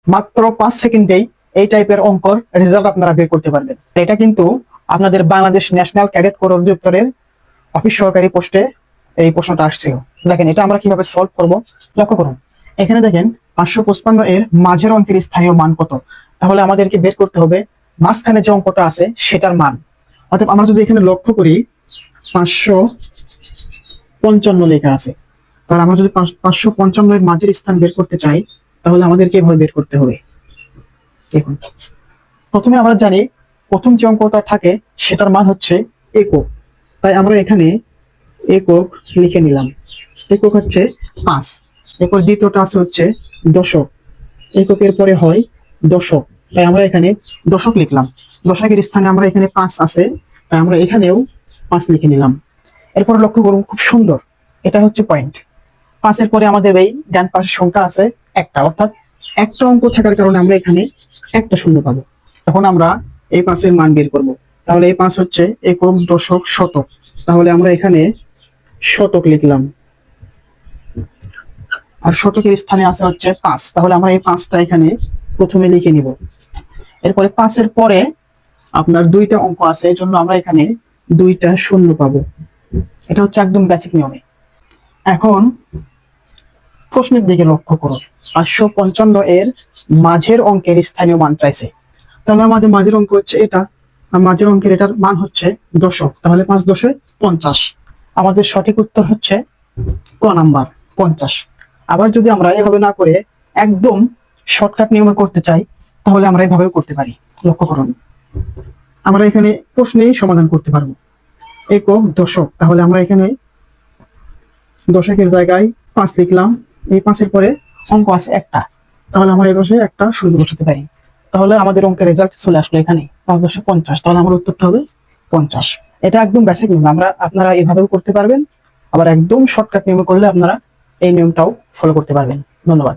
মাত্র 5 সেকেন্ডেই এই টাইপের অঙ্কর রেজাল্ট আপনারা বের করতে পারবেন। এটা কিন্তু আপনাদের বাংলাদেশ ন্যাশনাল ক্যাডেট কোর অধিদপ্তরের অফিস সহকারী পোস্টে এই প্রশ্নটা আসছিল। দেখেন এটা আমরা কিভাবে সলভ করব, লক্ষ্য করুন। এখানে দেখেন 555 এর মাঝের অঙ্কের স্থানীয় মান কত, তাহলে আমাদেরকে বের করতে হবে মাঝখানে যে অঙ্কটা আছে সেটার মান। অর্থাৎ আমরা যদি এখানে লক্ষ্য করি 555 লেখা আছে, তাহলে আমরা যদি 555 এর মাঝের স্থান বের করতে চাই তাহলে আমাদেরকে এভাবে বের করতে হবে। দেখুন প্রথমে আমরা জানি প্রথম যে অঙ্কটা থাকে সেটার মান হচ্ছে একক, তাই আমরা এখানে একক লিখে নিলাম। একক হচ্ছে 5, এরপর দ্বিতীয়টা আছে হচ্ছে দশক, এককের পরে হয় দশক, তাই আমরা এখানে দশক লিখলাম। দশকের স্থানে আমরা এখানে 5 আছে, তাই আমরা এখানেও 5 লিখে নিলাম। এরপর লক্ষ্য করুন খুব সুন্দর, এটা হচ্ছে পয়েন্ট। 5-এর পরে আমাদের এই ডান পাশের সংখ্যা আছে একটা, অর্থাৎ একটা অঙ্ক থাকার কারণে আমরা এখানে একটা শূন্য পাবো। তখন আমরা এই 5-এর মান বের করব। তাহলে এই 5 হচ্ছে একক, দশক, শতক, তাহলে আমরা এখানে শতক লিখলাম। আর শতকের স্থানে আছে হচ্ছে 5, তাহলে আমরা এই 5টা এখানে প্রথমে লিখে নিব। এরপরে 5-এর পরে আপনার 2টা অঙ্ক আছে, এই জন্য আমরা এখানে 2টা শূন্য পাবো। এটা হচ্ছে একদম বেসিক নিয়মে। এখন প্রশ্নের দিকে লক্ষ্য করুন। 555 এর মাঝের অঙ্কের স্থানীয় মান চাইছে, তাহলে আমাদের মাঝের অঙ্ক হচ্ছে এটা, আর মাঝের অঙ্কের এটার মান হচ্ছে দশক, তাহলে 5 10 50। আমাদের সঠিক উত্তর হচ্ছে ক নাম্বার 50। আবার যদি আমরা এভাবে না করে একদম শর্টকাট নিয়মে করতে চাই তাহলে আমরা এভাবেও করতে পারি। লক্ষ্য করুন আমরা এখানে প্রশ্নেই সমাধান করতে পারবো। একক, দশক, তাহলে আমরা এখানে দশকের জায়গায় 5 লিখলাম। এই 5-এর পরে অঙ্ক আছে একটা, তাহলে আমরা এই পাশে একটা শূন্য বসাতে পারি। তাহলে আমাদের অঙ্কের রেজাল্ট চলে আসলো এখানে 5 10 50, তাহলে আমার উত্তরটা হবে 50। এটা একদম বেসিক নিয়ম, আপনারা এভাবেও করতে পারবেন, আবার একদম শর্টকাট নিয়মে করলে আপনারা এই নিয়মটাও ফলো করতে পারবেন। ধন্যবাদ।